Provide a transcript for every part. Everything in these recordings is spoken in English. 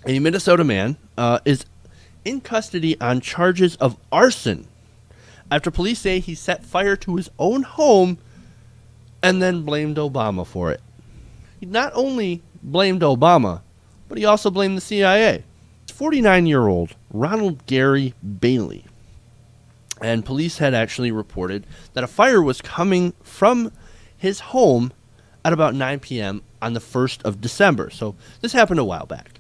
A Minnesota man is in custody on charges of arson after police say he set fire to his own home and then blamed Obama for it. He not only blamed Obama, but he also blamed the CIA. 49-year-old Ronald Gary Bailey. And police had actually reported that a fire was coming from his home at about 9 p.m. on the 1st of December. So this happened a while back.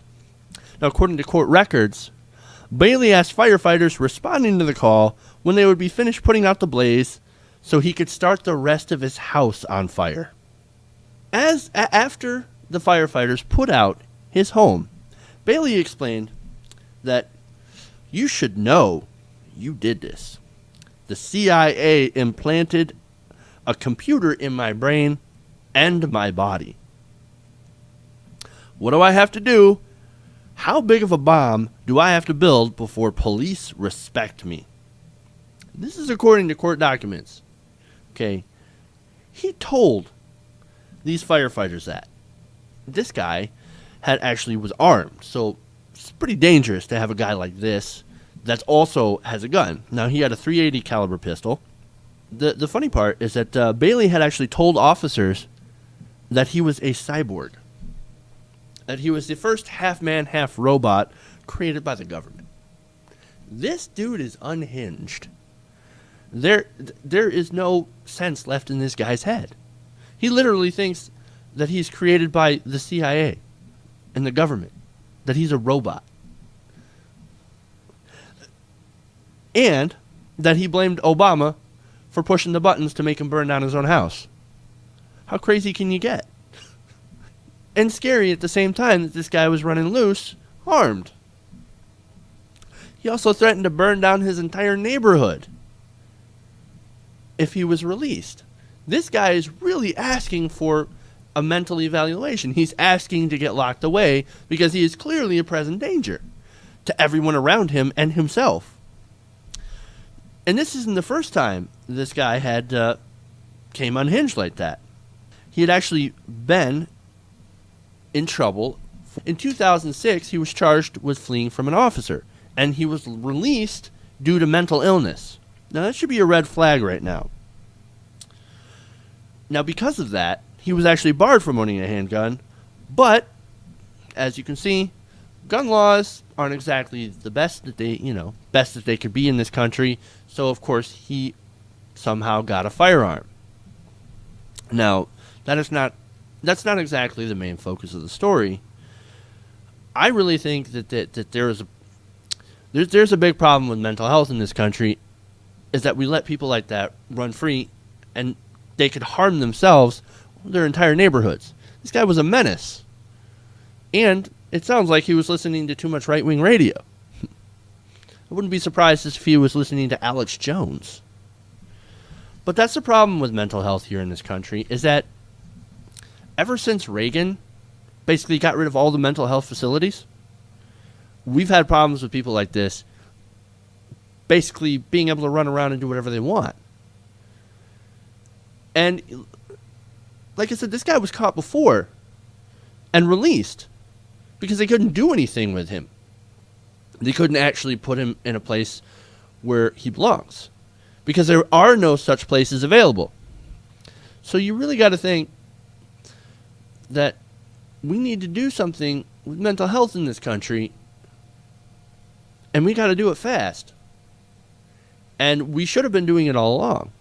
Now, according to court records, Bailey asked firefighters responding to the call when they would be finished putting out the blaze so he could start the rest of his house on fire. After the firefighters put out his home, Bailey explained that you should know you did this. The CIA implanted a computer in my brain and my body. What do I have to do? How big of a bomb do I have to build before police respect me? This is according to court documents. Okay. He told these firefighters that this guy was armed. So it's pretty dangerous to have a guy like this that also has a gun. Now, he had a .380 caliber pistol. The funny part is that Bailey had actually told officers that he was a cyborg. That he was the first half-man, half-robot created by the government. This dude is unhinged. There is no sense left in this guy's head. He literally thinks that he's created by the CIA and the government. That he's a robot. And that he blamed Obama for pushing the buttons to make him burn down his own house. How crazy can you get? And scary at the same time that this guy was running loose, armed. He also threatened to burn down his entire neighborhood if he was released. This guy is really asking for a mental evaluation. He's asking to get locked away because he is clearly a present danger to everyone around him and himself. And this isn't the first time this guy had came unhinged like that. He had actually been in trouble. In 2006, he was charged with fleeing from an officer, and he was released due to mental illness. Now, that should be a red flag right now. Now, because of that, he was actually barred from owning a handgun, but, as you can see, gun laws aren't exactly the best that they could be in this country, so, of course, he somehow got a firearm. Now, that's not exactly the main focus of the story. I really think that there's a big problem with mental health in this country, is that we let people like that run free, and they could harm themselves or their entire neighborhoods. This guy was a menace. And it sounds like he was listening to too much right-wing radio. I wouldn't be surprised if he was listening to Alex Jones. But that's the problem with mental health here in this country, is that ever since Reagan basically got rid of all the mental health facilities, we've had problems with people like this basically being able to run around and do whatever they want. And like I said, this guy was caught before and released because they couldn't do anything with him. They couldn't actually put him in a place where he belongs because there are no such places available. So you really got to think that we need to do something with mental health in this country, and we got to do it fast. And we should have been doing it all along.